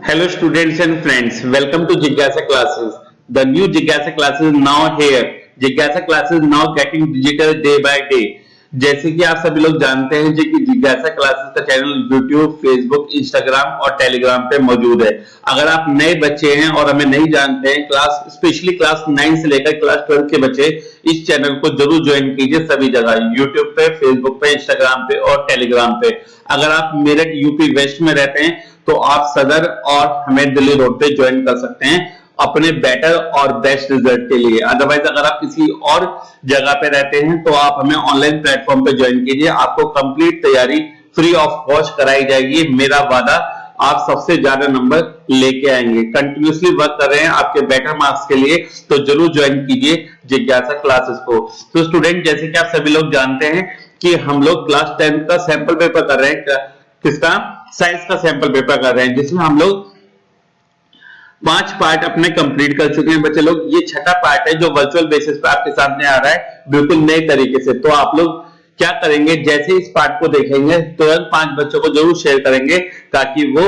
Hello students and friends, welcome to Jigyasa classes. The new Jigyasa classes now here. Jigyasa classes now getting digital day by day. जैसे कि आप सभी लोग जानते हैं कि जिज्ञासा क्लासेस का चैनल YouTube, Facebook, Instagram और Telegram पे मौजूद है। अगर आप नए बच्चे हैं और हमें नहीं जानते हैं, क्लास स्पेशली क्लास 9 से लेकर क्लास 12 के बच्चे इस चैनल को जरूर ज्वाइन कीजिए सभी जगह, YouTube पे, Facebook पे, Instagram पे और Telegram पे। अगर आप मेरठ यूपी वेस्ट में रहते हैं तो आप सदर और हमें दिल्ली रोड पे ज्वाइन कर सकते हैं अपने बेटर और बेस्ट रिजल्ट के लिए। अदरवाइज अगर आप किसी और जगह पे रहते हैं तो आप हमें ऑनलाइन प्लेटफॉर्म पे ज्वाइन कीजिए, आपको कंप्लीट तैयारी फ्री ऑफ कॉस्ट कराई जाएगी। मेरा वादा, आप सबसे ज्यादा नंबर लेके आएंगे। कंटिन्यूसली वर्क कर रहे हैं आपके बेटर मार्क्स के लिए, तो जरूर ज्वाइन कीजिए जिज्ञासा क्लासेस को। तो स्टूडेंट, जैसे कि आप सभी लोग जानते हैं कि हम लोग क्लास 10 का सैंपल पेपर कर रहे हैं, किसका? साइंस का सैंपल पेपर कर रहे हैं, जिसमें हम लोग 5 पार्ट अपने कंप्लीट कर चुके हैं बच्चे लोग। ये छठा पार्ट है जो वर्चुअल बेसिस पे आपके सामने आ रहा है बिल्कुल नए तरीके से। तो आप लोग क्या करेंगे, जैसे इस पार्ट को देखेंगे तुरंत 5 बच्चों को जरूर शेयर करेंगे ताकि वो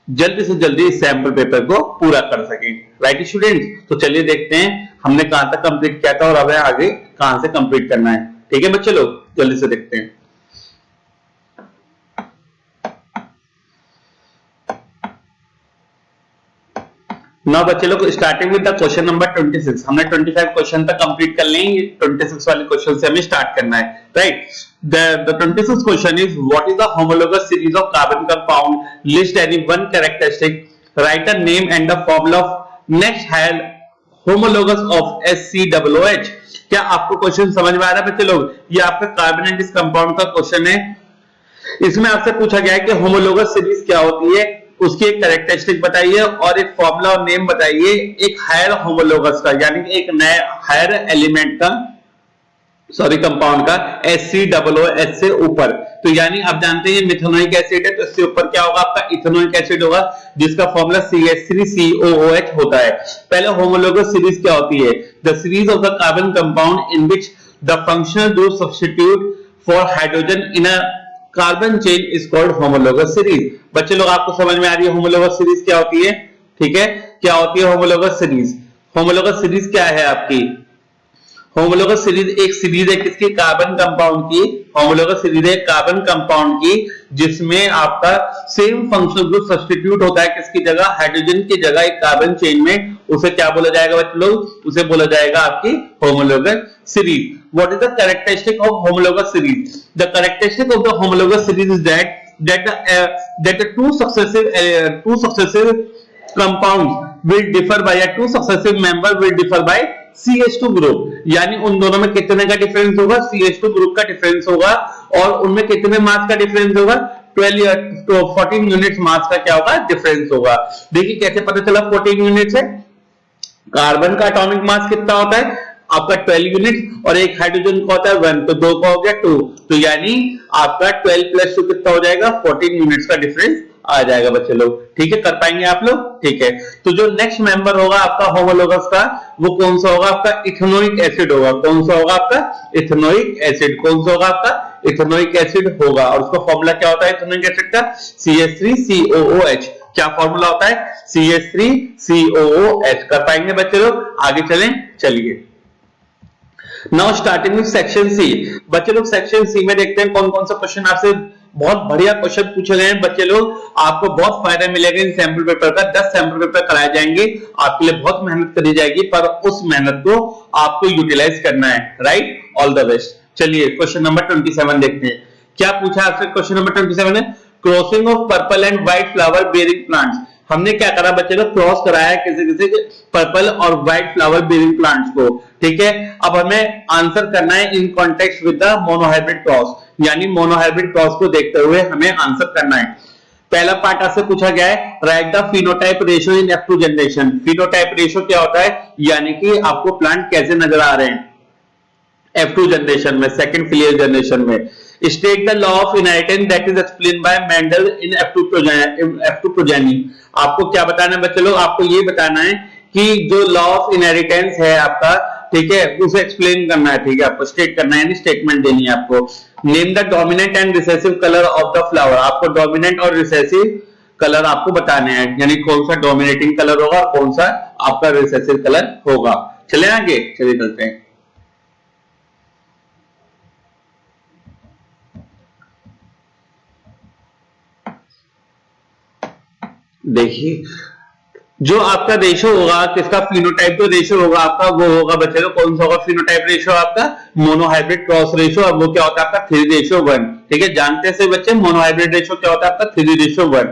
जल्दी से जल्दी इस सैंपल पेपर को पूरा कर सकें। राइट स्टूडेंट्स, तो चलिए देखते हैं हमने कहां तक कंप्लीट किया था और हमें आगे कहां से कंप्लीट करना है। ठीक है बच्चे लोग, जल्दी से देखते हैं। नाउ बच्चे लोग, starting with the question number 26। हमने 25 क्वेश्चन तक कंप्लीट कर लेंगे, 26 वाले क्वेश्चन से हमें स्टार्ट करना है। Right, the 26th question is what is the homologous series of carbon compound, list any one characteristic, write a name and the formula of next higher homologous of SCOOH। क्या आपको question समझ में आ रहा है बच्चे लोग? ये आपका कार्बोनेटिक कंपाउंड का क्वेश्चन है। इसमें आपसे पूछा गया है कि होमोलोगस सीरीज क्या होती है, उसकी एक कैरेक्टरिस्टिक बताइए और एक फॉर्मूला और नेम बताइए एक हायर होमोलोगस का, यानी एक नए हायर एलिमेंट का, सॉरी कंपाउंड का, SCOOH से ऊपर। तो यानी आप जानते हैं मिथेनोइक एसिड है, तो इससे ऊपर क्या होगा? आपका इथेनोइक एसिड होगा, जिसका फॉर्मूला CH3COOH होता है। पहले होमोलोगस सीरीज क्या होती है? The series of the carbon compound in which the functional group substitute for hydrogen in a carbon chain is called homologous series. बच्चे लोग, आपको समझ में आ रही है होमोलोगस सीरीज क्या होती है? ठीक है, क्या होती है होमोलोगस सीरीज? होमोलोगस सीरीज क्या है आपकी? होमोलोगस सीरीज एक सीरीज है किसकी? कार्बन कंपाउंड की। होमोलोगस सीरीज है कार्बन कंपाउंड की जिसमें आपका सेम फंक्शनल ग्रुप सब्स्टिट्यूट होता है किसकी जगह? हाइड्रोजन की जगह एक कार्बन चेन में। उसे क्या बोला जाएगा बच्चे लोग? उसे बोला जाएगा आपकी homologous series. What is the characteristic of homologous series? The characteristic of the homologous series is that the two successive compounds will differ by two successive member will differ by CH2 group. यानी उन दोनों में कितने का difference होगा? CH2 group का difference होगा। और उनमें कितने मास का डिफरेंस होगा? 14 यूनिट्स मास का क्या होगा? डिफरेंस होगा। देखिए कैसे पता चला 14 यूनिट्स है। कार्बन का एटॉमिक मास कितना होता है? आपका 12 यूनिट, और एक हाइड्रोजन का होता है 1, तो 2 का हो गया 2। तो यानी आपका 12 + 2 कितना हो जाएगा? 14 यूनिट्स का डिफरेंस आ जाएगा बच्चे लोग। ठीक है, कर पाएंगे आप लोग? ठीक है, तो जो नेक्स्ट मेंबर होगा आपका होमोलोगस का, वो कौन सा होगा? आपका इथेनोइक एसिड होगा। कौन सा होगा आपका? Ethanoic acid. कौन सा होगा आपका? इथेनोइक एसिड होगा। और उसका फॉर्मूला क्या होता है इथेनोइक एसिड का? CH3COOH। क्या फॉर्मूला होता है? CH3COOH। कर पाएंगे बच्चे लोग? आगे चलें, चलिए। Now starting with section C. बच्चे लोग सेक्शन सी में देखते हैं कौन कौन सा क्वेश्चन आपसे बहुत बढ़िया क्वेश्चन पूछे गए हैं बच्चे लोग। आपको बहुत फायदा मिलेगा इन सैंपल पेपर का। 10 सैंपल पेपर कराए जाएंगे, आपके लिए बहुत मेहनत करी जाएगी, पर उस मेहनत को आपको यूटिलाइज करना है। Right, all the best. चलिए क्वेश्चन नंबर 27 देखते हैं। क्या पूछा आपसे? क्वेश्चन नंबर 27 है crossing of purple and white flower bearing plants. हमने क्या करा बच्चे लोग? क्रॉस कराया किसी किसी पर्पल और व्हाइट फ्लावर बेयरिंग प्लांट्स को। ठीक है, अब हमें आंसर करना है in context with the monohybrid cross, यानी मोनोहाइब्रिड क्रॉस को देखते हुए हमें आंसर करना है। पहला पार्ट आपसे पूछा गया है right the phenotype ratio in F2 generation. Phenotype ratio क्या होता है? यानी कि आपको प्लांट कैसे नजर आ रहे हैं F2 जनरेशन में, सेकंड फिलियल जनरेशन में। State the law of inheritance that is explained bye Mendel in F2 progeny. आपको क्या बताना है बच्चे लोग? आपको ये बताना है कि जो लॉ ऑफ इनहेरिटेंस है आपका, ठीक है, उसे एक्सप्लेन करना है। ठीक है, आपको स्टेट करना है, यानी स्टेटमेंट देनी है आपको। Name the dominant and recessive colour of the flower. आपको डोमिनेंट और रिसेसिव कलर आपको बताने हैं, यानी कौन सा डोमिनेटिंग कलर होगा, कौन सा आपका रिसेसिव कलर होगा। चले आगे, चलिए चलते हैं। देखिए, जो आपका रेशो होगा किसका, फिनोटाइप जो रेशो होगा आपका वो होगा बच्चे लोग, कौन सा होगा फिनोटाइप रेशो आपका, मोनोहाइब्रिड क्रॉस रेशो। अब वो क्या होता है आपका 3:1। ठीक है, जानते हैं बच्चे मोनोहाइब्रिड रेशो क्या होता है आपका 3:1।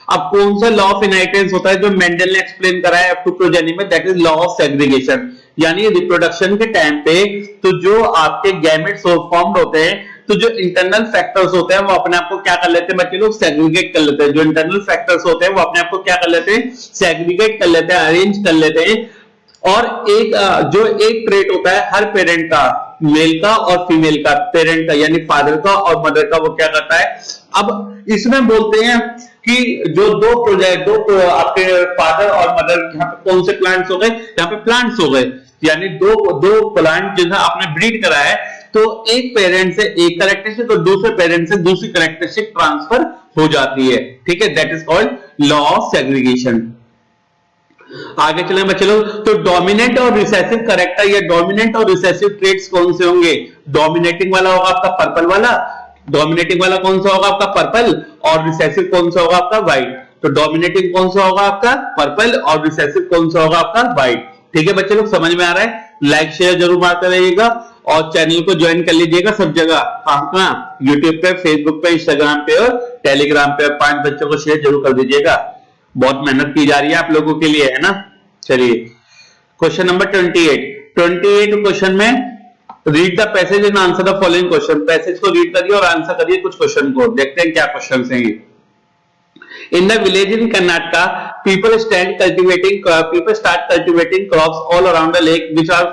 अब कौन सा लॉ ऑफ इनहेरिटेंस होता है जो मेंडल ने एक्सप्लेन करा है F2 प्रोजेनी में, that is law of segregation. यानी रिप्रोडक्शन के टाइम पे तो जो आपके गैमेट्स फॉर्म्ड होते हैं, तो जो इंटरनल फैक्टर्स होते हैं वो अपने आप को क्या कर लेते हैं बच्चे लोग, सेग्रीगेट कर लेते हैं। जो इंटरनल फैक्टर्स होते हैं वो अपने आप को क्या कर लेते हैं, सेग्रीगेट कर लेते हैं, अरेंज कर लेते हैं। और एक जो एक ट्रेट होता है हर पेरेंट का, मेल का और फीमेल का, पेरेंट का यानी फादर का और मदर का, वो क्या करता है। अब इसमें बोलते हैं कि जो दो प्रोजेक्ट, दो आपके फादर और मदर, यहाँ पे कौन से प्लांट्स हो गए, यहाँ पे प्लांट्स हो गए, यानी दो प्लांट जिन्हें आपने ब्रीड करा है, तो एक पेरेंट से एक कैरेक्टरिस्टिक और दूसरे पेरेंट से दूसरी कैरेक्टरिस्टिक ट्रांसफर हो जाती है। ठीक है, that is called law of segregation. आगे चलें बच्चे लोग, तो डोमिनेंट और रिसेसिव कैरेक्टर या डोमिनेंट और रिसेसिव ट्रेट्स कौन से होंगे, डोमिनेटिंग वाला होगा आपका पर्पल वाला, डोमिनेटिंग वाला कौन सा होगा आपका पर्पल, और रिसेसिव कौन सा होगा आपका व्हाइट। तो डोमिनेटिंग कौन सा होगा आपका पर्पल और रिसेसिव कौन सा होगा आपका व्हाइट। ठीक है बच्चे लोग, समझ में आ रहा है, लाइक शेयर जरूर मारते रहिएगा और चैनल को ज्वाइन कर लीजिएगा सब जगह, कहां, यूट्यूब पे, फेसबुक पे, इंस्टाग्राम पे और टेलीग्राम पे। 5 बच्चों को शेयर जरूर कर दीजिएगा, बहुत मेहनत की जा रही है आप लोगों के लिए, है ना। चलिए क्वेश्चन नंबर 28 क्वेश्चन में, read the passage and answer the following question. Passage को रीड करिए और आंसर करिए कुछ क्वेश्चन को, देखते हैं क्या क्वेश्चन हैं ये। In the village in Karnataka, people start cultivating crops all around the lake, which are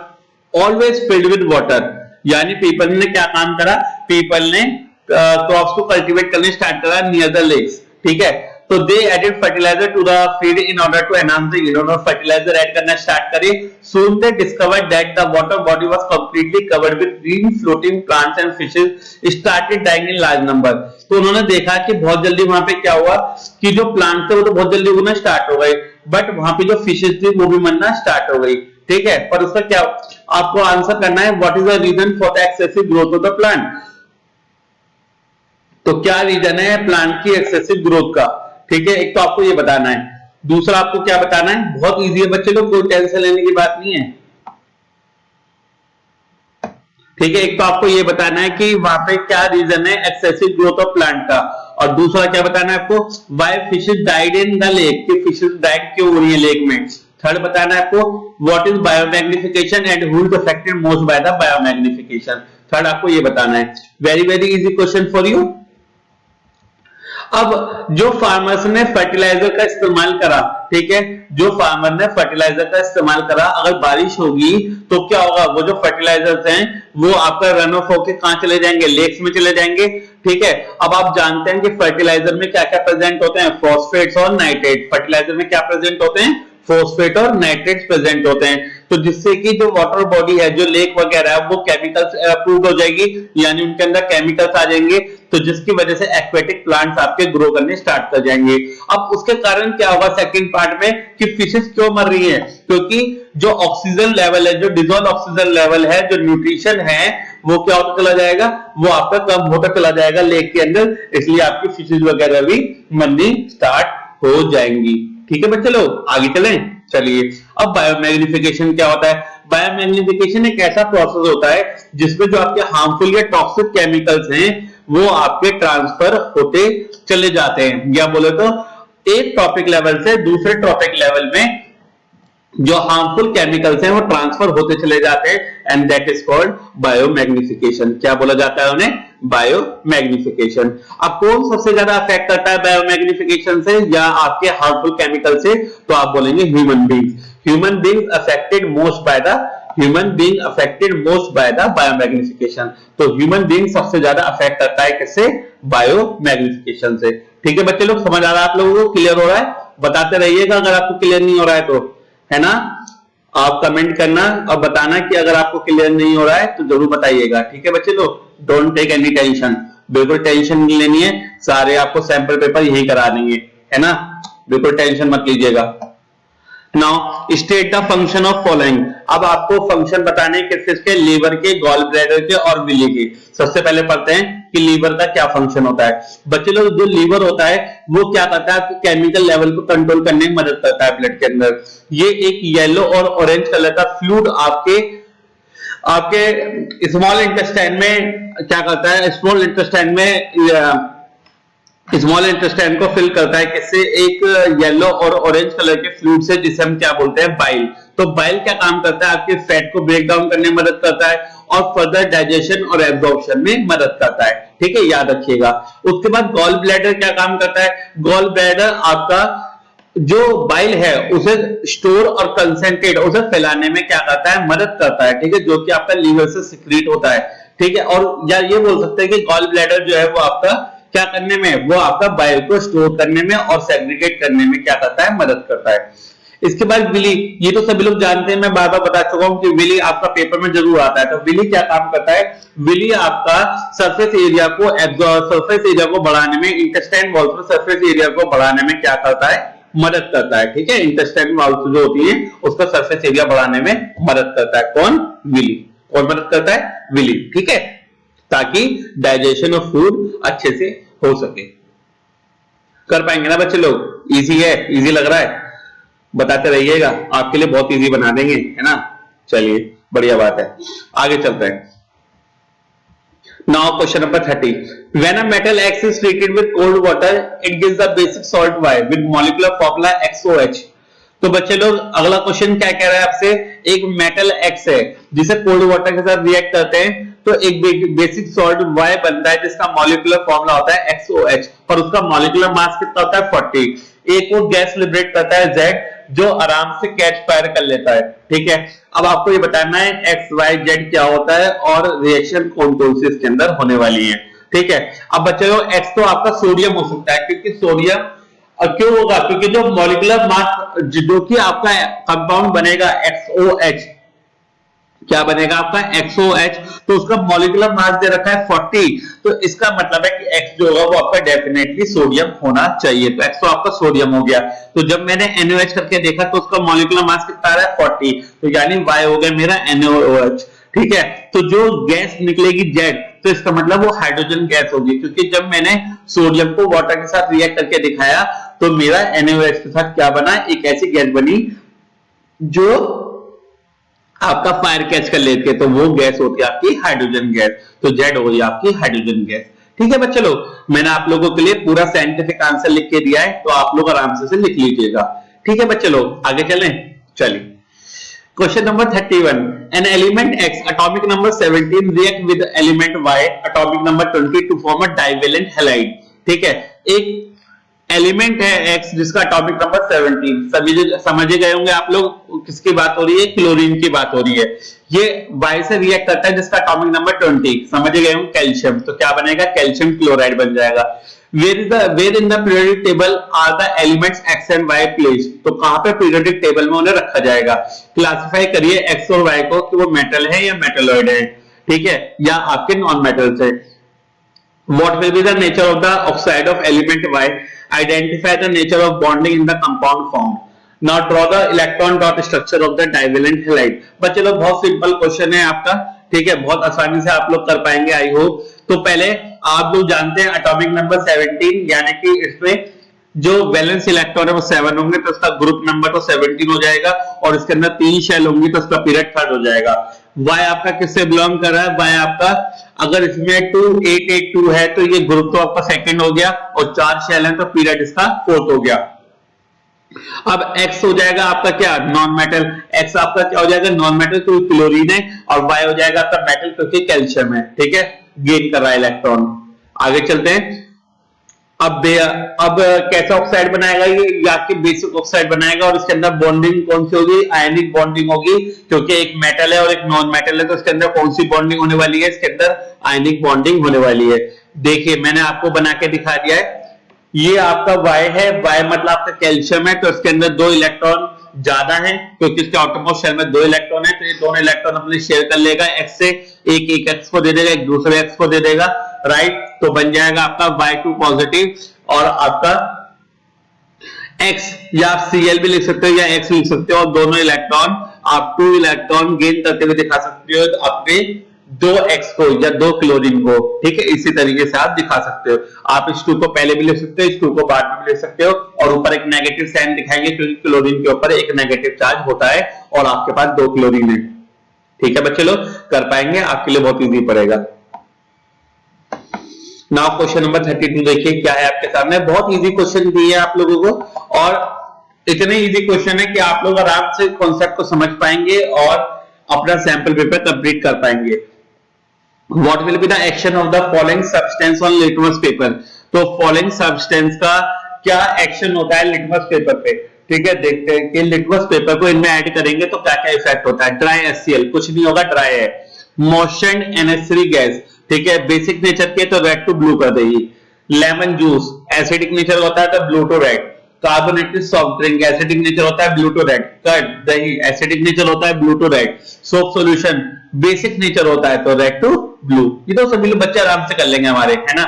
always filled with water. यानी पीपल ने क्या काम करा, पीपल ने क्रॉप्स को कल्टीवेट करने स्टार्ट करा नियर द लेक्स। ठीक है, तो they added fertiliser to the feed in order to enhance the yield. उन्होंने फर्टिलाइजर ऐड करना स्टार्ट करे। Soon they discovered that the water body was completely covered with green floating plants and fishes started dying in large number. तो उन्होंने देखा कि बहुत जल्दी वहां पे क्या हुआ कि जो प्लांट थे वो तो बहुत जल्दी उगना स्टार्ट हो गए, बट वहां पे जो फिशेस थी वो भी मरना स्टार्ट हो गई। ठीक है, पर उसका क्या आपको आंसर करना है, what is the reason for the excessive growth of the plant. तो क्या रीजन है प्लांट की एक्सेसिव ग्रोथ का। ठीक है, एक तो आपको ये बताना है, दूसरा आपको क्या बताना है, बहुत इजी है बच्चे लोग, कोई टेंशन लेने की बात नहीं है। ठीक है, एक तो आपको ये बताना है कि वहां पे क्या रीजन है एक्सेसिव ग्रोथ ऑफ प्लांट का, और दूसरा क्या बताना है आपको, why fishes died in the lake, कि फिशेस डाइड क्यों हो रही है लेक में। थर्ड बताना है आपको, what is biomagnification and who is affected most by the biomagnification. Third आपको ये बताना है। Very very easy question for you. अब जो फार्मर्स ने फर्टिलाइजर का इस्तेमाल करा, ठीक है, जो फार्मर ने फर्टिलाइजर का इस्तेमाल करा, अगर बारिश होगी तो क्या होगा, वो जो फर्टिलाइजर्स हैं वो आपका रन ऑफ होके कहां चले जाएंगे, लेक्स में चले जाएंगे। ठीक है, अब आप जानते हैं कि फर्टिलाइजर में क्या क्या प्रेजेंट होते हैं, फॉस्फेट्स और नाइट्रेट। फर्टिलाइजर में क्या प्रेजेंट होते हैं, फॉस्फेट और नाइट्रेट्स प्रेजेंट होते हैं। तो जिससे कि जो वाटर बॉडी है, जो लेक वगैरह है, वो केमिकल्स अप्रूव हो जाएगी, यानी उनके अंदर केमिकल्स आ जाएंगे, तो जिसकी वजह से एक्वेटिक प्लांट्स आपके ग्रो करने स्टार्ट कर जाएंगे। अब उसके कारण क्या होगा सेकंड पार्ट में, कि फिशेस क्यों मर रही है, क्योंकि जो ऑक्सीजन लेवल है, जो डिजोल्व ऑक्सीजन लेवल है, जो न्यूट्रिशन है, वो क्या होता चला जाएगा, वो आपका कम होता चला जाएगा लेक के अंदर, इसलिए आपकी फिशेस वगैरह भी मरनी स्टार्ट हो जाएंगी। ठीक है बच्चे लोग, आगे चलें। चलिए, अब बायोमैग्निफिकेशन क्या होता है। बायोमैग्निफिकेशन एक ऐसा प्रोसेस होता है जिसमें जो आपके हार्मफुल या टॉक्सिक केमिकल्स हैं वो आपके ट्रांसफर होते चले जाते हैं, या बोले तो एक टॉपिक लेवल से दूसरे टॉपिक लेवल में जो हार्मफुल केमिकल्स हैं वो ट्रांसफर होते चले जाते हैं, and that is called biomagnification. क्या बोला जाता है उन्हें, बायोमैग्निफिकेशन। अब कौन सबसे ज्यादा अफेक्ट करता है बायोमैग्निफिकेशन से या आपके हार्मफुल केमिकल से, तो आप बोलेंगे human beings. Human beings affected most by the biomagnification. तो ह्यूमन बीइंग सबसे ज्यादा अफेक्ट करता है किससे, बायोमैग्निफिकेशन से। ठीक है बच्चे लोग, समझ आ रहा है आप लोगों को, क्लियर हो रहा है, बताते रहिएगा अगर आपको क्लियर नहीं हो रहा है तो, है ना। आप कमेंट करना और बताना कि अगर आपको क्लियर नहीं हो रहा है तो जरूर बताइएगा। ठीक है बच्चे लोग, डोंट टेक एनी टेंशन, बिल्कुल टेंशन नहीं लेनी है, सारे आपको सैंपल पेपर यही करा देंगे, है ना, बिल्कुल टेंशन मत लीजिएगा। Now state the function of following. अब आपको फंक्शन बताने किसके, लीवर के, गॉल ब्लैडर के और विली के। सबसे पहले पढ़ते हैं कि लीवर का क्या फंक्शन होता है। बच्चे लोग, जो लीवर होता है वो क्या करता है, आपके केमिकल लेवल को कंट्रोल करने में मदद करता है ब्लड के अंदर। ये एक येलो और ऑरेंज कलर का फ्लूइड आपके स्मॉल इंटेस्टाइन में क्या करता है, स्मॉल इंटेस्टाइन को फिल करता है किससे, एक येलो और ऑरेंज कलर के फ्लूइड से, जिसे हम क्या बोलते हैं, बाइल। तो बाइल क्या काम करता है, आपके फैट को ब्रेक डाउन करने में मदद करता है और फर्दर डाइजेशन और एब्जॉर्प्शन में मदद करता है। ठीक है, याद रखिएगा। उसके बाद गॉल ब्लैडर क्या काम करता है, गॉल ब्लैडर आपका जो बाइल है उसे स्टोर और कंसेंट्रेट, उसे फैलाने में क्या करता है, मदद करता है। ठीक है, जो कि आपका लीवर से सिक्रीट होता है। ठीक है, और या ये बोल सकते हैं कि गॉल ब्लैडर जो है वो आपका क्या करने में, वो आपका बाइल को स्टोर करने में और सेग्रीगेट करने में क्या करता है, मदद करता है। इसके बाद विली, ये तो सभी लोग जानते हैं, मैं बार बार बता चुका हूं कि विली आपका पेपर में जरूर आता है। तो विली क्या काम करता है, विली आपका सरफेस एरिया को बढ़ाने में, इंटेस्टाइन वॉल पर सरफेस एरिया को बढ़ाने में क्या करता है, मदद करता है। ठीक है, इंटेस्टाइन वॉल जो होती है उसका सरफेस एरिया बढ़ाने में मदद करता है। कौन, विली। कौन मदद करता है, विली। ठीक है, ताकि डाइजेशन ऑफ फूड अच्छे से हो सके। कर पाएंगे ना बच्चे लोग, इजी है, इजी लग रहा है, बताते रहिएगा, आपके लिए बहुत इजी बना देंगे, है ना। चलिए, बढ़िया बात है, आगे चलते हैं। Now question number 30, when a metal X is treated with cold water it gives the basic salt Y with molecular formula XOH। तो बच्चे लोग, अगला क्वेश्चन क्या कह रहा है आपसे, एक मेटल X है जिसे कोल्ड वाटर के साथ रिएक्ट करते हैं तो एक बेसिक सॉल्ट Y बनता है जिसका मॉलिक्यूलर फॉर्मूला होता है XOH, और उसका मॉलिक्यूलर मास कितना होता है 40। एक वो गैस लिबरेट करता है Z, जो आराम से कैच फायर कर लेता है। ठीक है, अब आपको ये बताना है X Y Z क्या होता है और रिएक्शन कौन कौन सी इसके अंदर होने वाली है। ठीक है, अब बच्चे लोग, X तो आपका सोडियम हो सकता है, क्योंकि सोडियम क्यों होगा, क्योंकि जो मॉलिक्यूलर मास जो कि आपका कंपाउंड बनेगा XOH, क्या बनेगा आपका XOH, तो उसका मॉलिक्यूलर मास दे रखा है 40। तो इसका मतलब है कि X जो होगा वो आपका डेफिनेटली सोडियम होना चाहिए। तो X तो आपका सोडियम हो गया। तो जब मैंने NaOH करके देखा तो उसका मॉलिक्यूलर मास कितना आ रहा है 40, तो यानी Y हो गया मेरा NaOH। ठीक है, तो जो गैस निकलेगी Z, तो इसका मतलब वो हाइड्रोजन गैस होगी, क्योंकि जब मैंने सोडियम को वाटर के साथ रिएक्ट करके दिखाया तो मेरा NaOH के साथ क्या बना, एक ऐसी गैस बनी जो आपका फायर कैच कर लेती है, तो वो गैस होती है आपकी हाइड्रोजन गैस। तो Z हो गई आपकी हाइड्रोजन गैस। ठीक है बच्चे लोग, मैंने आप लोगों के लिए पूरा साइंटिफिक आंसर लिख के दिया है, तो आप लोग आराम से लिख लीजिएगा। ठीक है बच्चे लोग, आगे चलें। चलिए, question number 31, an element X atomic number 17 react with element Y atomic number 20 to form a divalent halide। ठीक है, एक एलिमेंट है X जिसका एटॉमिक नंबर 17, समझ गए होंगे आप लोग किसकी बात हो रही है, क्लोरीन की बात हो रही है। ये Y से रिएक्ट करता है जिसका एटॉमिक नंबर 20, समझ गए होंगे, कैल्शियम। तो क्या बनेगा, कैल्शियम क्लोराइड बन जाएगा। Where in the periodic table are the elements X and Y placed. तो कहां पे पीरियोडिक टेबल में उन्हें रखा जाएगा, क्लासिफाई करिए X और Y को कि वो मेटल है या मेटलॉइड है। ठीक है, या आपके नॉन मेटल्स है। What will be the nature of the oxide of element Y? Identify the nature of bonding in the compound formed. Now draw the electron dot structure of the divalent halide। बच्चे लोग, बहुत simple question है आपका। ठीक है, बहुत आसानी से आप लोग कर पाएंगे, आई होप। तो पहले आप लोग जानते हैं एटॉमिक नंबर 17, यानी कि इसमें जो वैलेंस इलेक्ट्रॉन है वो 7 होंगे, तो उसका ग्रुप नंबर तो 17 हो जाएगा, और इसके अंदर 3 शेल होंगी तो उसका पीरियड 3rd हो जाएगा। Y आपका किससे बिलोंग कर रहा है, Y आपका अगर इसमें 2882 है तो ये ग्रुप तो आपका 2nd हो गया, और 4 शेल है तो पीरियड इसका 4th हो गया। अब X हो जाएगा आपका क्या, नॉन मेटल। X आपका क्या हो जाएगा, नॉन मेटल क्योंकि क्लोरीन है, और Y हो जाएगा आपका मेटल क्योंकि कैल्शियम है। ठीक है, गेन कर रहा है इलेक्ट्रॉन। आगे चलते हैं। अब कैसा ऑक्साइड बनाएगा ये आपकी बेसिक ऑक्साइड बनाएगा, और इसके अंदर बॉन्डिंग कौन सी होगी, आयनिक बॉन्डिंग होगी, क्योंकि एक मेटल है और एक नॉन मेटल है, तो इसके अंदर कौन सी बॉन्डिंग होने वाली है, इसके अंदर आयनिक बॉन्डिंग होने वाली है। देखिए, मैंने आपको बना के दिखा दिया है। ये आपका Y है, Y मतलब आपका कैल्शियम है, तो इसके अंदर 2 इलेक्ट्रॉन ज्यादा है, क्योंकि इसके आउटरमोस्ट शेल में 2 इलेक्ट्रॉन है, तो ये दोनों इलेक्ट्रॉन अपने शेयर कर लेगा X से, एक X को दे देगा, एक दूसरे X को दे देगा, राइट। तो बन जाएगा आपका Y2 पॉजिटिव, और आपका एक्स, या आप Cl भी लिख सकते हो या एक्स लिख सकते हो, और दोनों इलेक्ट्रॉन आप 2 इलेक्ट्रॉन गेन करते हुए दिखा सकते हो अपने 2 एक्स को या 2 क्लोरीन को, ठीक है। इसी तरीके से आप दिखा सकते हो। आप इस 2 को पहले भी लिख सकते हो, इस 2 को बाद में भी लिख सकते हो, और ऊपर एक नेगेटिव साइन दिखाएंगे क्योंकि क्लोरीन के ऊपर एक नेगेटिव चार्ज होता है और आपके पास 2 क्लोरीन है, ठीक है बच्चे लोग, कर पाएंगे, आपके लिए बहुत इजी पड़ेगा। नाउ क्वेश्चन नंबर 32 देखिए क्या है आपके सामने। बहुत इजी क्वेश्चन दिए है आप लोगों को, और इतने इजी क्वेश्चन है कि आप लोग आराम से कॉन्सेप्ट को समझ पाएंगे और अपना सैंपल पेपर कंप्लीट कर पाएंगे। What will be the action of the following substance on litmus paper. तो फॉलोइंग सब्सटेंस का क्या एक्शन होता है लिटमस पेपर पे, ठीक है। देखते हैं कि लिटमस पेपर को इनमें ऐड करेंगे तो क्या क्या इफेक्ट होता है। ड्राई HCl, कुछ नहीं होगा, ड्राई है। मोशन NH3 गैस, ठीक है, बेसिक नेचर के तो रेड टू ब्लू कर देगी। लेमन जूस एसिडिक नेचर होता है तो blue to red. Carbonated soft drink acidic nature होता है, ब्लू टू रेड। कर्ड दही एसिडिक नेचर होता है, blue to red. Soap solution basic nature होता है तो रेड टू ब्लू। ये तो सभी लोग बच्चे आराम से कर लेंगे हमारे, है ना।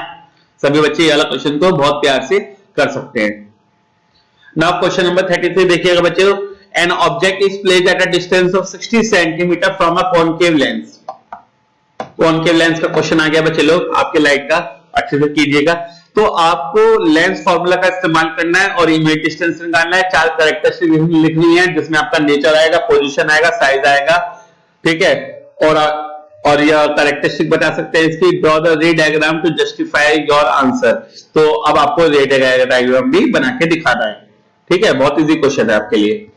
सभी बच्चे ये वाला क्वेश्चन को बहुत प्यार से कर सकते हैं। नाउ क्वेश्चन नंबर 33 देखिएगा बच्चों। An object is placed at a distance of 60 centimetre from a concave lens. Concave lens का क्वेश्चन आ गया बच्चे लोग आपके लाइट का, अच्छे से कीजिएगा। तो आपको लेंस फॉर्मूला का इस्तेमाल करना है और इमेज डिस्टेंस निकालना है। 4 कैरेक्टरिस्टिक लिखनी है जिसमें आपका नेचर आएगा, पोजीशन आएगा, साइज आएगा, ठीक है। और यह कैरेक्टरिस्टिक बता सकते हैं इसकी। Draw the ray diagram to justify your answer. तो अब आपको रे डायग्राम भी बना के दिखाना है, ठीक है। बहुत इजी क्वेश्चन है आपके लिए।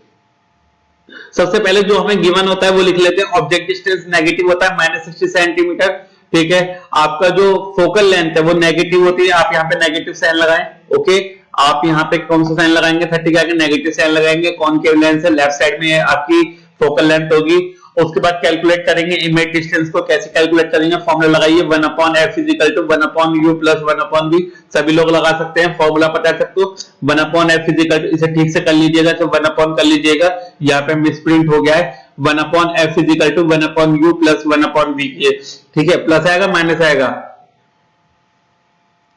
सबसे पहले जो हमें गिवन होता है वो लिख लेते हैं। ऑब्जेक्ट डिस्टेंस नेगेटिव होता है -60 सेंटीमीटर, ठीक है। आपका जो फोकल लेंथ है वो नेगेटिव होती है, आप यहाँ पे नेगेटिव साइन लगाएं, ओके। आप यहाँ पे कौन सा साइन लगाएंगे, 30 के आगे नेगेटिव साइन लगाएंगे। कॉनकेव लेंस है, लेफ्ट साइड में आपकी फोकल लेंथ होगी। उसके बाद कैलकुलेट करेंगे इमेज डिस्टेंस को। कैसे कैलकुलेट करेंगे, फॉर्मूला लगाइए 1/f = 1/u + 1/v। सभी लोग लगा सकते हैं, फॉर्मूला पता है सबको। 1/f = इसे ठीक से कर लीजिएगा, तो 1 कर लीजिएगा, यहाँ पे मिसप्रिंट हो गया है। 1/f = 1/u + 1/v, ठीक है। प्लस आएगा माइनस आएगा,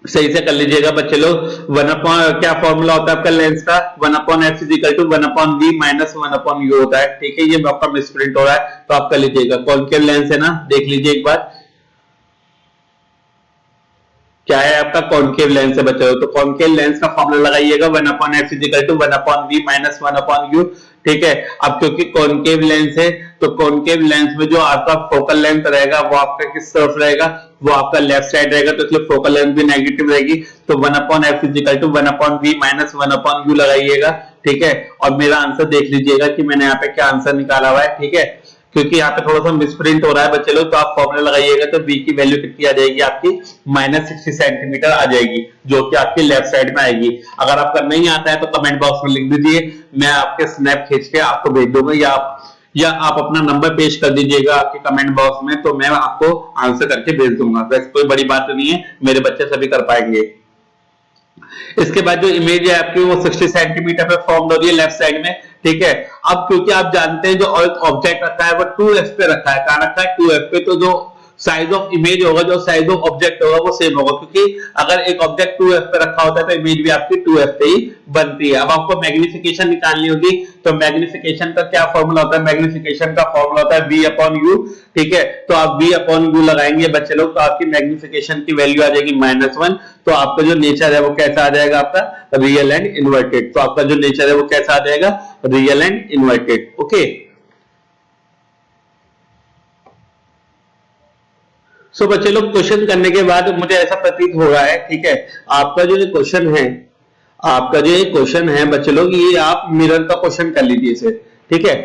सही से कर लीजिएगा बच्चे लोग। क्या फॉर्मूला होता है आपका लेंस का, 1/f = 1/v - 1/u होता है, ठीक है। ये आपका मिसप्रिंट हो रहा है तो आप कर लीजिएगा। कॉनकेव लेंस है ना, देख लीजिए एक बार क्या है आपका कॉनकेव लेंस है बच्चों। तो कॉनकेव लेंस का फॉर्मूला लगाइएगा 1/f = 1/v - 1/u, ठीक है। अब क्योंकि कॉनकेव लेंस है तो कॉनकेव लेंस में जो आपका फोकल लेंथ रहेगा वो आपका किस तरफ रहेगा, वो आपका लेफ्ट साइड रहेगा, तो इसलिए फोकल लेंथ भी नेगेटिव रहेगी। तो 1/f = 1/v - 1/u लगाइएगा, ठीक है। और मेरा आंसर देख लीजिएगा कि मैंने यहाँ पे क्या आंसर निकाला हुआ है, ठीक है। क्योंकि यहाँ पे थोड़ा सा मिसप्रिंट हो रहा है बच्चे लोग, तो आप फॉर्मूला लगाइएगा तो v की वैल्यू कितनी आ जाएगी आपकी, -60 सेंटीमीटर आ जाएगी, जो कि आपकी लेफ्ट साइड में आएगी। अगर आपका नहीं आता है तो कमेंट बॉक्स में लिख दीजिए, मैं आपके स्नैप खींच के आपको भेज दूंगा, या आप अपना नंबर पेश कर दीजिएगा आपके कमेंट बॉक्स में, तो मैं आपको आंसर करके भेज दूंगा। वैसे कोई बड़ी बात नहीं है, मेरे बच्चे सभी कर पाएंगे। इसके बाद जो इमेज है आपकी वो 60 सेंटीमीटर पे फॉर्म हो रही है लेफ्ट साइड में, ठीक है। अब क्योंकि आप जानते हैं जो ऑब्जेक्ट रखा है वो 2f पे रखा है, कहां रखा है 2f पे, तो जो साइज ऑफ इमेज होगा, जो साइज ऑफ ऑब्जेक्ट होगा वो सेम होगा, क्योंकि अगर एक ऑब्जेक्ट 2f पे रखा होता है तो इमेज भी आपकी 2f पे ही बनती है। अब आपको मैग्निफिकेशन निकालनी होगी, तो मैग्निफिकेशन का क्या फॉर्मूला होता है, मैग्निफिकेशन का फॉर्मूला होता है v/u, ठीक है। तो आप v/u लगाएंगे बच्चे लोग, तो आपकी मैग्निफिकेशन की वैल्यू आ जाएगी -1। तो आपका जो नेचर है वो कैसा आ जाएगा, आपका रियल एंड इन्वर्टेड। तो आपका जो नेचर है वो कैसा आ जाएगा, रियल एंड इन्वर्टेड, ओके। सो बच्चे लोग क्वेश्चन करने के बाद मुझे ऐसा प्रतीत हो रहा है, ठीक है, आपका जो ये क्वेश्चन है, आपका जो ये क्वेश्चन है बच्चे लोग, ये आप मिरर का क्वेश्चन कर लीजिए इसे, ठीक है।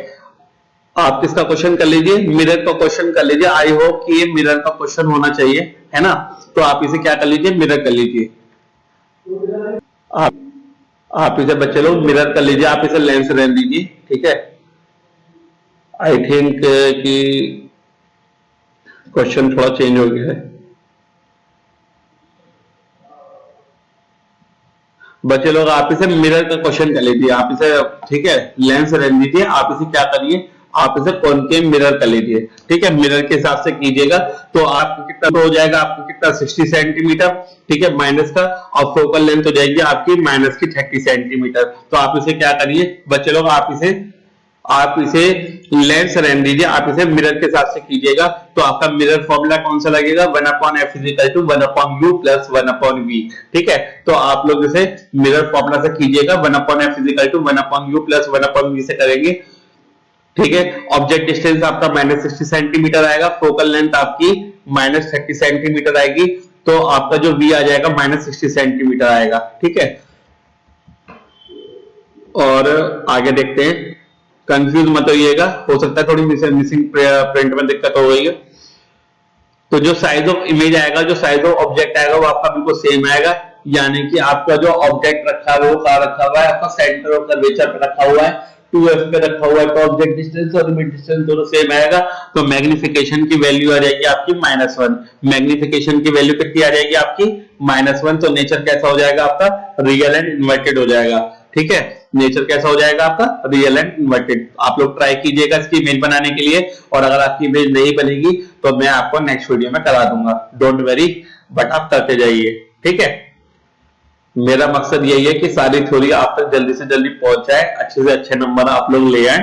आप किसका क्वेश्चन कर लीजिए, मिरर का क्वेश्चन कर लीजिए। आई होप कि ये मिरर का क्वेश्चन होना चाहिए, है ना। तो आप इसे क्या कर लीजिए, मिरर कर लीजिए। आप इसे बच्चे लोग मिरर कर लीजिए, आप इसे लेंस रहने दीजिए, ठीक है। आई थिंक कि क्वेश्चन थोड़ा चेंज हो गया है बच्चे लोग। आप इसे मिरर का क्वेश्चन कर लीजिए, आप इसे, ठीक है, लेंस रहने दीजिए। आप इसे क्या करिए, आप इसे कॉनकेव मिरर कर लीजिए, ठीक है, मिरर के हिसाब से कीजिएगा। तो आपको कितना हो जाएगा, आपको कितना 60 सेंटीमीटर, ठीक है, माइनस का, और फोकल लेंथ हो जाएगी आपकी माइनस की 30 सेंटीमीटर। तो आप इसे क्या करिए बच्चे लोग, आप इसे लेंस रहने दीजिए, आप इसे मिरर के हिसाब से कीजिएगा। तो आपका मिरर फॉर्मूला कौन सा लगेगा, 1/f = 1/u + 1/v, ठीक है। तो आप लोग इसे मिरर फॉर्मूला से कीजिएगा, 1/f = 1/u + 1/v से करेंगे, ठीक है। ऑब्जेक्ट डिस्टेंस आपका -60 सेंटीमीटर आएगा, फोकल लेंथ आपकी -30 सेंटीमीटर आएगी, तो आपका जो v आ जाएगा -60 सेंटीमीटर आएगा, ठीक है। और आगे देखते हैं, कंफ्यूज मत होइएगा, हो सकता है थोड़ी मिसिंग प्रिंट में दिक्कत हो गई है। तो जो साइज ऑफ इमेज आएगा, जो साइज ऑफ ऑब्जेक्ट आएगा, वो आपका बिल्कुल सेम आएगा, यानी कि आपका जो ऑब्जेक्ट रखा है वो कहां रखा हुआ है, आपका सेंटर ऑफ कर्वेचर पे रखा हुआ है, 2f पे रखा हुआ है, तो ऑब्जेक्ट डिस्टेंस और इमेज डिस्टेंस दोनों सेम आएगा। तो मैग्निफिकेशन की वैल्यू आ जाएगी आपकी -1, मैग्निफिकेशन की वैल्यू कितनी आ जाएगी आपकी -1। तो नेचर कैसा हो जाएगा आपका, रियल एंड इन्वर्टेड हो जाएगा, ठीक है। नेचर कैसा हो जाएगा आपका, रियल एंड इन्वर्टेड। आप लोग ट्राई कीजिएगा इसकी इमेज बनाने के लिए, और अगर आपकी इमेज नहीं बनेगी तो मैं आपको नेक्स्ट वीडियो में करा दूंगा, डोंट वरी, बट आप करते जाइए, ठीक है। मेरा मकसद यही है कि सारी थ्योरी आप तक जल्दी से जल्दी पहुंच जाए, अच्छे से अच्छे नंबर आप लोग ले आए।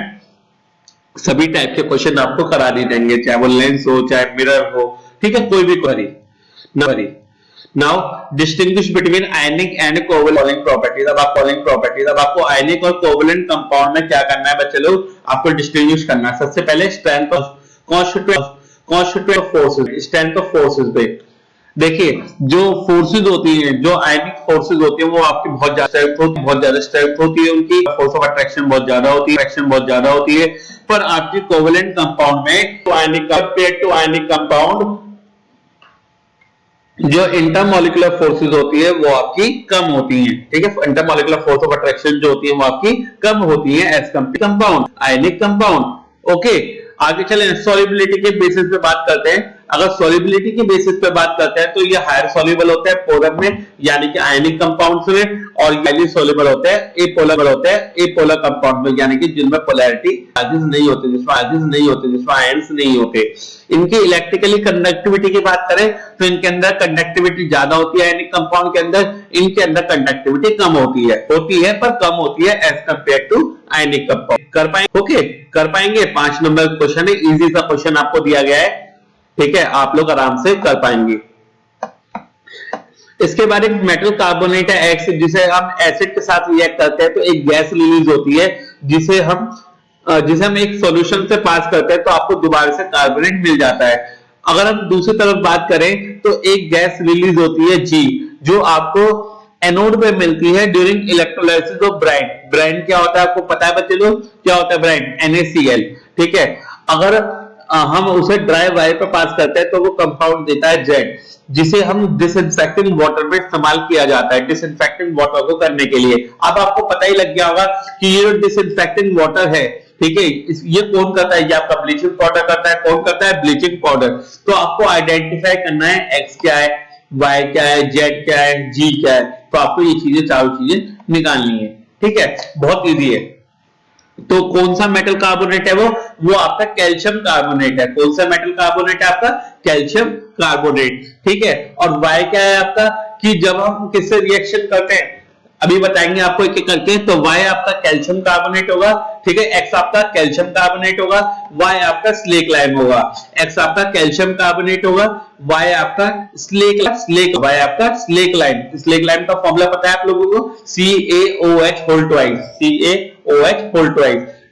सभी टाइप के क्वेश्चन आपको करा दिए जाएंगे, चाहे वो लेंस हो चाहे मिरर हो, ठीक है, कोई भी query. Now distinguish between ionic and covalent properties. अब आपको आयनिक और कोवैलेंट कंपाउंड में क्या करना है बच्चे लोग, आपको डिस्टिंग्विश करना है। सबसे पहले strength of constituent forces, strength of forces पे देखिए, जो फोर्सेज होती हैं, जो आयनिक फोर्सेज होती हैं, वो आपकी बहुत ज्यादा स्ट्रेंथ होती है, उनकी फोर्स ऑफ अट्रैक्शन बहुत ज्यादा होती है, पर आपकी कोवैलेंट कंपाउंड में आयनिक कंपाउंड जो इंटरमॉलिक्यूलर फोर्सेज होती है वो आपकी कम होती हैं, ठीक है। इंटरमॉलिक्यूलर फोर्स ऑफ अट्रैक्शन जो होती है वो आपकी कम होती है as compare compound, ionic compound. Okay, आगे चलें, सॉल्युबिलिटी के बेसिस पे बात करते हैं। अगर सॉल्युबिलिटी के बेसिस पे बात करते हैं तो ये हायर सॉल्युबल होता है पोलर में, यानी कि आयनिक कंपाउंड्स में, और हाईली सॉल्युबल होते हैं एपोलर कंपाउंड में, यानी कि जिनमें पोलैरिटी चार्जेस नहीं होते, जिसमें आयंस नहीं होते। इनकी इलेक्ट्रिकली कंडक्टिविटी की बात करें तो इनके अंदर कंडक्टिविटी ज्यादा होती है आयनिक कंपाउंड के अंदर, इनके अंदर कंडक्टिविटी कम होती है पर कम होती है as compare to ionic compound. कर पाएंगे? ओके, कर पाएंगे। 5 नंबर क्वेश्चन है, इजी सा क्वेश्चन आपको दिया गया है, ठीक है, आप लोग आराम से कर पाएंगे। इसके बाद एक मेटल कार्बोनेट है X, जिसे हम एसिड के साथ रिएक्ट करते हैं तो एक गैस रिलीज होती है, जिसे हम एक सॉल्यूशन से पास करते हैं तो आपको दोबारा से कार्बोनेट मिल जाता है। अगर हम दूसरी तरफ बात करें तो एक गैस रिलीज होती है G, जो आपको एनोड पे मिलती है during electrolysis of brine. Brine क्या होता है आपको पता है बच्चे लोग, क्या होता है ब्राइन, NaCl, ठीक है। अगर हम उसे ड्राई वायर पे पास करते हैं तो वो कंपाउंड देता है Z, जिसे हम डिसइंफेक्टिंग वाटर में इस्तेमाल किया जाता है, डिसइंफेक्टिंग वाटर को करने के लिए। अब आपको पता ही लग गया होगा कि ये जो डिसइंफेक्टिंग वाटर है, ठीक है, ये कौन करता है, ये आपका ब्लीचिंग पाउडर करता है। कौन करता है, ब्लीचिंग पाउडर। तो आपको आइडेंटिफाई करना है X क्या है, Y क्या है, Z क्या है, G क्या है। तो आपको ये चीजें, चारों चीजें निकालनी है, ठीक है, बहुत इजी है। तो कौन सा मेटल कार्बोनेट है वो आपका कैल्शियम कार्बोनेट है। कौन सा मेटल कार्बोनेट है आपका, कैल्शियम कार्बोनेट, ठीक है। और Y क्या है आपका, कि जब हम किससे रिएक्शन करते हैं, अभी बताएंगे आपको एक एक करके। तो Y आपका कैल्शियम कार्बोनेट होगा, ठीक है, X आपका कैल्शियम कार्बोनेट होगा, Y आपका स्लेक लाइम होगा। X आपका कैल्शियम कार्बोनेट होगा, Y आपका स्लेक लाइम। स्लेक लाइम का फॉर्मूला पता है आप लोगों को, CaOH,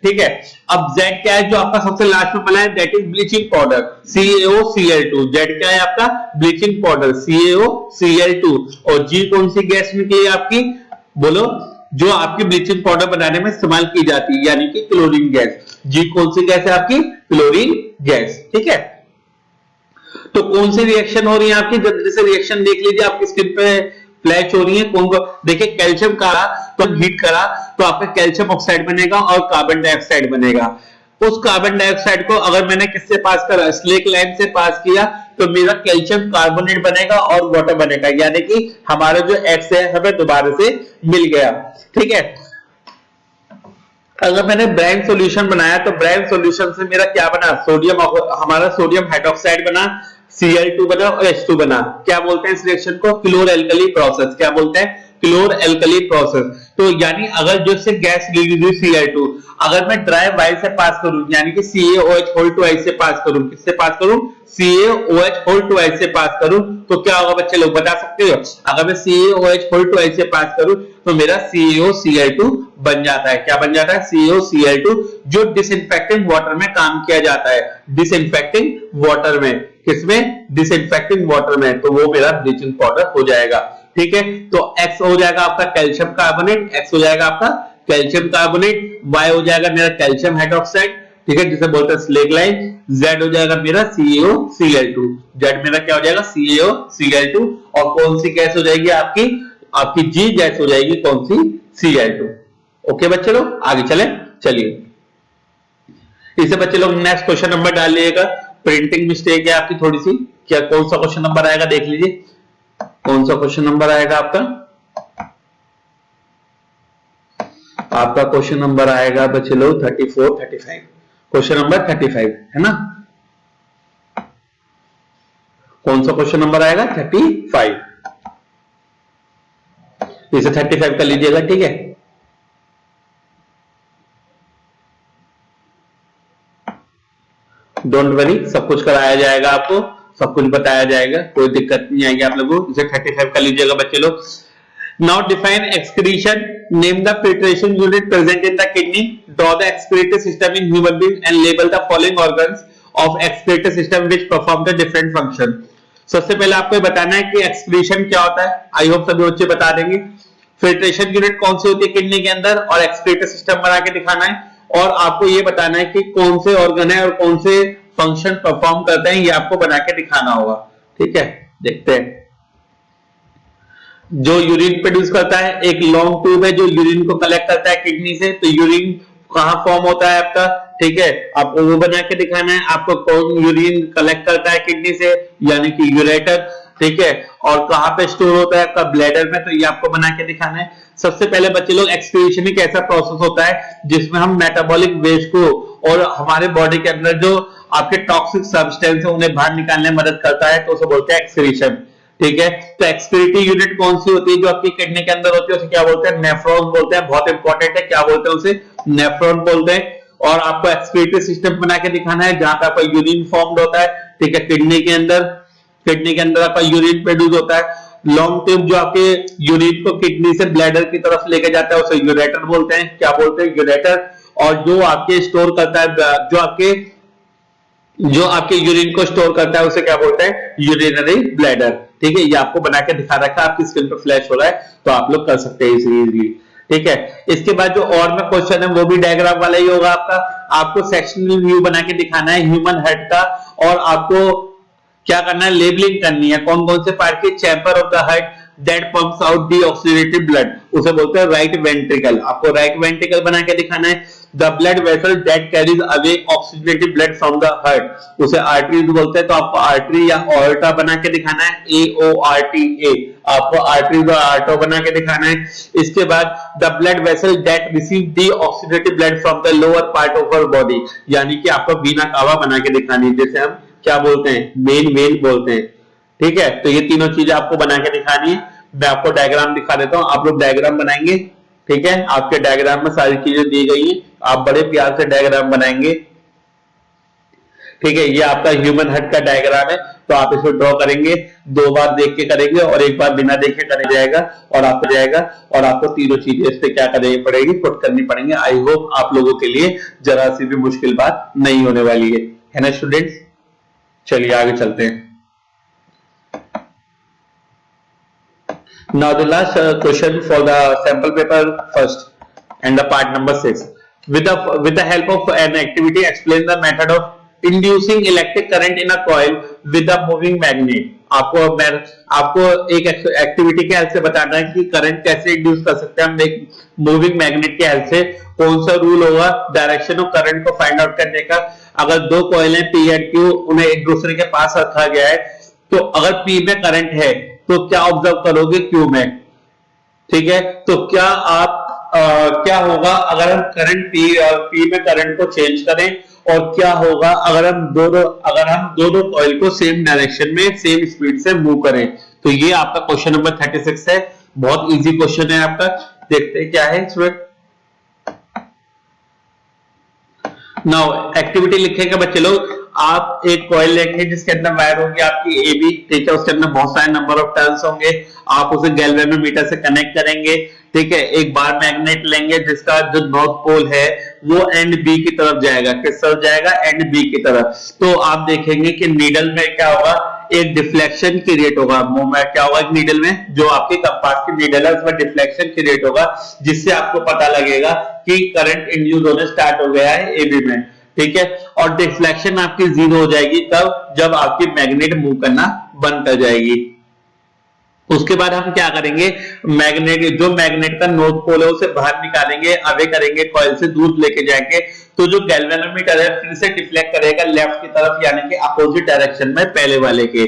ठीक है। अब Z क्या है जो आपका सबसे लास्ट में बना है, that is bleaching powder, CaOCl2। Z क्या है आपका, ब्लीचिंग पाउडर, CaOCl2। और G कौन सी गैस निकली है आपकी, बोलो, जो आपकी ब्लीचिंग पाउडर बनाने में इस्तेमाल की जाती है, यानी कि क्लोरीन गैस। G कौन सी गैस है आपकी, क्लोरीन गैस, ठीक है। तो कौन सी रिएक्शन हो रही है आपकी, जल्दी से रिएक्शन देख लीजिए, आपकी स्किन पे फ्लैश हो रही है। कौन को देखिए, कैल्शियम का तो हीट करा तो आपका कैल्शियम ऑक्साइड बनेगा और कार्बन डाइऑक्साइड बनेगा। उस कार्बन डाइऑक्साइड को अगर मैंने किससे पास करा, स्लेक लाइम से पास किया, तो मेरा कैल्शियम कार्बोनेट बनेगा और वाटर बनेगा, यानी कि हमारा जो X है हमें दोबारा से मिल गया, ठीक है। अगर मैंने ब्रांड सॉल्यूशन बनाया तो ब्रांड सॉल्यूशन से मेरा क्या बना, सोडियम, हमारा सोडियम हाइड्रोक्साइड बना, Cl2 बना और H2 बना। क्या बोलते हैं इस रिएक्शन को? क्लोर एल्कली प्रोसेस। क्या बोलते हैं? क्लोर एल्कली प्रोसेस। तो यानी अगर जो से गैस रिलीज हुई Cl2, अगर मैं ड्राई वाई से पास करूं, यानी कि CaOH होल टू आई से पास करूं, किससे पास करूं? CaOH होल टू आई से पास करूं, तो क्या होगा बच्चे लोग बता सकते हो? अगर मैं CaOH होल टू आई से पास करूं तो मेरा CaOCl2 बन जाता है। क्या बन जाता है? CaOCl2, जो डिसइंफेक्टिंग वाटर में काम किया जाता है। डिसइंफेक्टिंग वाटर में, किसमें? डिसइंफेक्टिंग वाटर में। तो वो मेरा ब्लीचिंग पाउडर हो जाएगा। ठीक है, तो X हो जाएगा आपका कैल्शियम कार्बोनेट, X हो जाएगा आपका कैल्शियम कार्बोनेट, Y हो जाएगा मेरा कैल्शियम हाइड्रोक्साइड, ठीक है, जिसे बोलते हैं स्लेग लाइन, Z हो जाएगा मेरा CaOCl2, Z मेरा क्या हो जाएगा? CaOCl2, और कौन सी गैस हो जाएगी आपकी? आपकी G गैस हो जाएगी, कौन सी? Cl2। ओके बच्चे लोग, आगे चले। चलिए इसे बच्चे लोग नेक्स्ट क्वेश्चन नंबर डाल लीजिएगा। प्रिंटिंग मिस्टेक है आपकी थोड़ी सी। क्या कौन सा क्वेश्चन नंबर आएगा देख लीजिए, कौन सा क्वेश्चन नंबर आएगा आपका? आपका क्वेश्चन नंबर आएगा बच्चे लोग 34, 35, क्वेश्चन नंबर 35 है ना? कौन सा क्वेश्चन नंबर आएगा? 35। इसे 35 कर लीजिएगा, ठीक है। डोंट वरी, सब कुछ कराया जाएगा आपको, सब कुछ बताया जाएगा, कोई दिक्कत नहीं आएगी आप लोगों को। इसे 35 कर लीजिएगा बच्चे लोग। Now define excretion. Name the filtration unit present in the kidney. Draw the excretory system in human being and label the following organs of excretory system which perform the different function. सबसे पहले आपको बताना है कि excretion क्या होता है। I hope सभी बच्चे बता देंगे। फिल्ट्रेशन यूनिट कौन सी होती है किडनी के अंदर, और एक्सक्रीटरी सिस्टम बना के दिखाना है, और आपको ये बताना है कि कौन से ऑर्गन है और कौन से फंक्शन परफॉर्म करते हैं, ये आपको बना के दिखाना होगा। ठीक है, देखते हैं। जो यूरिन प्रोड्यूस करता है, एक लॉन्ग ट्यूब है जो यूरिन को कलेक्ट करता है किडनी से। तो यूरिन कहां फॉर्म होता है आपका? ठीक है, आपको वो बना के दिखाना है। आपको कौन यूरिन कलेक्ट करता है किडनी से, यानी कि यूरेटर। ठीक है, और कहां पे स्टोर होता है आपका? ब्लैडर में। तो ये आपको बना के दिखाना है। सबसे पहले बच्चे लोग, एक्सक्रीशन एक ऐसा प्रोसेस होता है जिसमें हम मेटाबॉलिक वेस्ट को और हमारे बॉडी के अंदर जो आपके टॉक्सिक सब्सटेंस है उन्हें बाहर निकालने में मदद करता है, तो उसे बोलते हैं एक्सक्रीशन। ठीक है, तो एक्सक्रीटरी यूनिट कौन सी होती है जो आपकी किडनी के अंदर होती है? उसे क्या बोलते हैं? नेफ्रॉन बोलते हैं। बहुत इंपॉर्टेंट है, क्या बोलते हैं उसे? नेफ्रॉन बोलते हैं। और आपको एक्सक्रीटरी सिस्टम बना के दिखाना है जहां पे आपका यूरिन फॉर्म्ड होता है। ठीक है, किडनी के अंदर आपका यूरिन प्रोड्यूस होता है। लॉन्ग ट्यूब जो आपके यूरिन को किडनी से ब्लैडर की तरफ लेके जाता है उसे यूरेटर बोलते हैं। क्या बोलते हैं? यूरेटर। और जो आपके स्टोर करता है, जो आपके यूरिन को स्टोर करता है उसे क्या बोलते हैं? Urinary bladder. ठीक है, ये आपको बना के दिखा रखा है, आपकी स्क्रीन पर फ्लैश हो रहा है, तो आप लोग कर सकते हैं इजीली। ठीक है, इसके बाद जो और में क्वेश्चन है वो भी डायग्राम वाला ही होगा आपका। आपको सेक्शनल व्यू बना के दिखाना है ह्यूमन हार्ट का, और आपको क्या करना है? लेबलिंग करनी है कौन कौन से पार्ट की। Chamber of the heart that pumps out deoxygenated blood, उसे बोलते हैं राइट वेंट्रिकल। आपको राइट वेंट्रिकल बना के दिखाना है। The blood vessel that carries away oxygenated blood from the heart, उसे आर्टरीज बोलते हैं। तो आपको आर्टरी या ऑर्टा बना के दिखाना है, AORTA। आपको आर्टरीज और आर्टो बना के दिखाना है। इसके बाद the blood vessel that receive deoxygenated blood from the lower part of our body, यानी कि आपको वीना कावा बना के दिखानी है, जैसे हम क्या बोलते हैं? मेन वेन बोलते हैं। ठीक है, तो ये तीनों चीजें आपको बना के दिखानी है। मैं आपको डायग्राम दिखा देता हूं, आप लोग डायग्राम बनाएंगे। ठीक है, आपके डायग्राम में सारी चीजें दी गई हैं, आप बड़े प्यार से डायग्राम बनाएंगे। ठीक है, ये आपका ह्यूमन हार्ट का डायग्राम है, तो आप इसको ड्रॉ करेंगे, 2 बार देख के करेंगे और 1 बार बिना देखे करा जाएगा, और आपको तीनों चीजें इस पे क्या करनी पड़ेगी? पुट करनी पड़ेंगे। आई होप आप लोगों के लिए जरा सी भी मुश्किल बात नहीं होने वाली है ना स्टूडेंट्स? चलिए आगे चलते हैं। Now the last question for the sample paper first and the part number 6. With the help of an activity, explain the method of inducing electric current in a coil with a moving magnet. आपको एक activity के help से बताना है कि current कैसे induce कर सकते हैं हम एक मूविंग मैग्नेट के हेल्प से। कौन सा रूल होगा डायरेक्शन ऑफ करंट को फाइंड आउट करने का? अगर 2 कॉइल हैं P और Q, उन्हें एक दूसरे के पास रखा गया है, तो अगर P में करंट है तो क्या ऑब्जर्व करोगे Q में? ठीक है, तो क्या आप क्या होगा अगर हम करंट पी में करंट को चेंज करें, और क्या होगा अगर हम दोनों कॉइल को सेम डायरेक्शन में सेम स्पीड से मूव करें। तो ये आपका क्वेश्चन नंबर 36 है, बहुत इजी क्वेश्चन है आपका। देखते हैं क्या है इसमें। नाउ एक्टिविटी लिखेंगे बच्चे लोग, आप एक कॉइल लेंगे जिसके अंदर वायर होगी आपकी ए बी, ठीक है, उसके अंदर बहुत सारे नंबर ऑफ टर्न्स होंगे, आप उसे गैल्वेनोमीटर से कनेक्ट करेंगे, ठीक है। एक बार मैग्नेट लेंगे जिसका जो नॉर्थ पोल है वो एंड बी की तरफ जाएगा, किस तरफ जाएगा, एंड बी की तरफ। तो आप देखेंगे कि नीडल में क्या होगा, एक डिफ्लेक्शन क्रिएट होगा, मूवमेंट क्या होगा नीडल में, जो आपके कंपास की नीडल है उसमें डिफ्लेक्शन क्रिएट होगा, जिससे आपको पता लगेगा कि करंट इंड्यूस होने स्टार्ट हो गया है एबी में, ठीक है। और डिफ्लेक्शन आपकी जीरो हो जाएगी तब जब आपकी मैग्नेट मूव करना बंद कर जाएगी। उसके बाद हम क्या करेंगे, जो मैग्नेट का नॉर्थ पोल है उसे बाहर निकालेंगे, अवे करेंगे, कॉइल से दूर लेके जाएंगे, तो जो गैल्वेनोमीटर है फिर से डिफ्लेक्ट करेगा लेफ्ट की तरफ, यानी कि अपोजिट डायरेक्शन में पहले वाले के,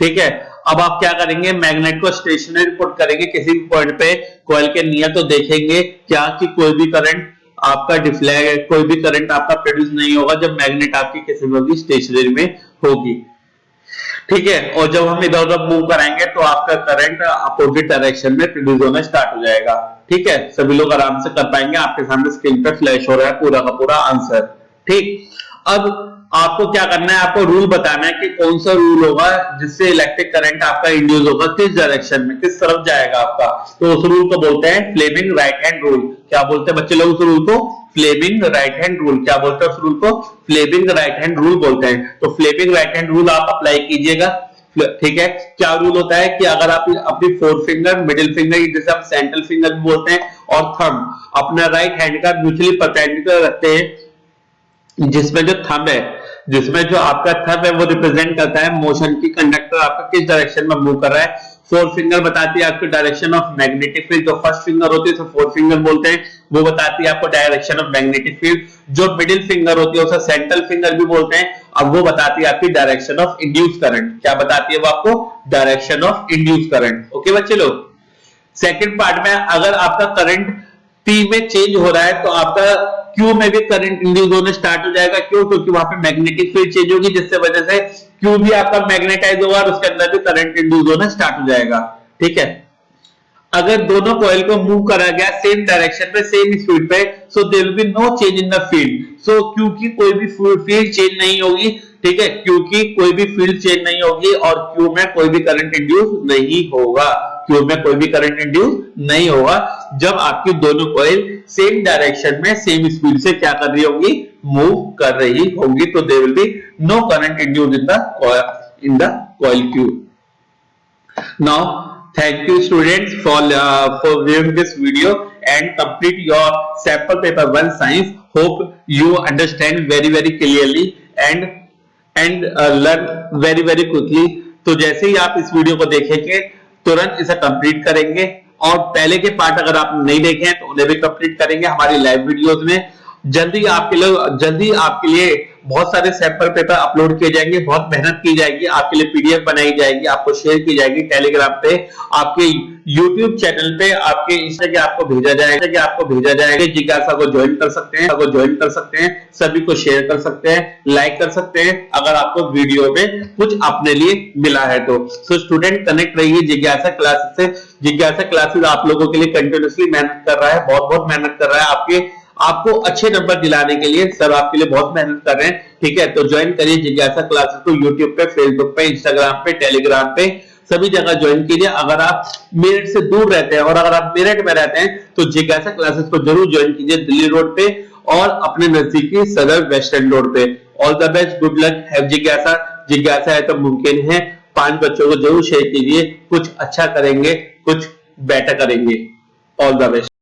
ठीक है। अब आप क्या करेंगे, मैग्नेट को स्टेशनरी पुट करेंगे किसी भी पॉइंट पे कॉइल के नियर, तो देखेंगे क्या कि कोई भी करंट आपका प्रोड्यूस नहीं होगा जब मैग्नेट आपकी किसी भी स्टेशनरी में होगी, ठीक है। और जब हम इधर उधर मूव कराएंगे तो आपका करंट अपोजिट डायरेक्शन में प्रोड्यूस होना स्टार्ट हो जाएगा, ठीक है। सभी लोग आराम से कर पाएंगे, आपके सामने स्क्रीन पे फ्लैश हो रहा है पूरा का पूरा आंसर, ठीक। अब आपको क्या करना है, आपको रूल बताना है कि कौन सा रूल होगा जिससे इलेक्ट्रिक करंट आपका इंड्यूस होगा, किस डायरेक्शन में, किस तरफ जाएगा आपका। तो उस रूल को बोलते हैं फ्लेमिंग राइट हैंड रूल। क्या बोलते हैं बच्चे लोग उस रूल को, फ्लेमिंग राइट हैंड रूल। क्या बोलते हैं उस रूल को, फ्लेमिंग राइट हैंड रूल बोलते हैं। तो फ्लेमिंग राइट हैंड रूल आप अप्लाई कीजिएगा, ठीक है। क्या रूल होता है कि अगर आप अपनी फोर फिंगर, मिडिल फिंगर जिसे हम सेंट्रल फिंगर भी बोलते हैं, और थंब अपना राइट हैंड का म्यूचुअली परपेंडिकुलर रखते हैं, जिसमें जो थंब है, जिसमें जो आपका थंब है वो रिप्रेजेंट करता है मोशन की, कंडक्टर आपका किस डायरेक्शन में मूव कर रहा है। फोर फिंगर बताती है आपको डायरेक्शन ऑफ मैग्नेटिक फील्ड, जो फर्स्ट फिंगर होती है उसे फोर फिंगर बोलते हैं, वो बताती है आपको डायरेक्शन ऑफ मैग्नेटिक फील्ड। जो मिडिल फिंगर होती है उसे सेंट्रल फिंगर भी बोलते हैं, अब वो बताती है आपकी डायरेक्शन ऑफ इंड्यूस करंट। क्या बताती है वो आपको, direction of induce current. Okay बच्चे लोग, सेकंड पार्ट में अगर आपका करंट P में चेंज हो रहा है तो आपका Q में भी करंट इंड्यूस होने स्टार्ट हो जाएगा। क्यों, क्योंकि वहां पे मैग्नेटिक फील्ड चेंज होगी, जिससे वजह से Q भी आपका मैग्नेटाइज होगा और उसके अंदर भी करंट इंड्यूस होना स्टार्ट हो जाएगा, ठीक है। अगर दोनों कॉइल को मूव करा गया सेम डायरेक्शन में सेम स्पीड पे, so there will be no change in the field. So क्योंकि कोई भी फील्ड चेंज नहीं होगी, ठीक है, क्योंकि कोई भी फील्ड चेंज नहीं होगी और Q में कोई भी करंट इंड्यूस नहीं होगा, Q में कोई भी करंट इंड्यूस नहीं होगा जब आपकी दोनों कॉइल सेम डायरेक्शन में सेम स्पीड से क्या कर रही होंगी, मूव कर रही होंगी। तो there will be no current induce in the coil Q। Now thank you students for viewing this video and complete your sample paper 1 science. Hope you understand very clearly and learn very quickly. तो जैसे ही आप इस video को देखेंगे तुरंत इसे complete करेंगे, और पहले के पार्ट अगर आप नहीं देखे हैं तो उन्हें भी कंप्लीट करेंगे हमारी लाइव वीडियोस में। जल्दी आपके लिए बहुत सारे सैंपल पेपर अपलोड किए जाएंगे, बहुत मेहनत की जाएगी, आपके लिए पीडीएफ बनाई जाएगी, आपको शेयर की जाएगी टेलीग्राम पे, आपके यूट्यूब चैनल पे, आपके इंस्टा के आपको भेजा जाएगा। जिज्ञासा को ज्वाइन कर सकते हैं, सभी को शेयर कर सकते हैं, लाइक कर सकते हैं अगर आपको वीडियो में कुछ अपने लिए मिला है तो। सो स्टूडेंट कनेक्ट रहिए जिज्ञासा क्लासेस से। जिज्ञासा क्लासेस आप लोगों के लिए कंटिन्यूअसली मेहनत कर रहा है, बहुत मेहनत कर रहा है, आपको अच्छे नंबर दिलाने के लिए सर आपके लिए बहुत मेहनत कर रहे हैं, ठीक है। तो ज्वाइन करिए जिज्ञासा क्लासेस को यूट्यूब पे, फेसबुक पे, इंस्टाग्राम पे, टेलीग्राम पे, सभी जगह ज्वाइन कीजिए। अगर आप मेरठ से दूर रहते हैं और अगर आप मेरठ में रहते हैं तो जिज्ञासा क्लासेस को जरूर ज्वाइन कीजिए, दिल्ली रोड पे और अपने नजदीकी सदर वेस्टर्न रोड पे। All the best, good luck, have जिज्ञासा है तो मुमकिन है। 5 बच्चों को जरूर शेयर कीजिए, कुछ अच्छा करेंगे, कुछ बेटर करेंगे। All the best.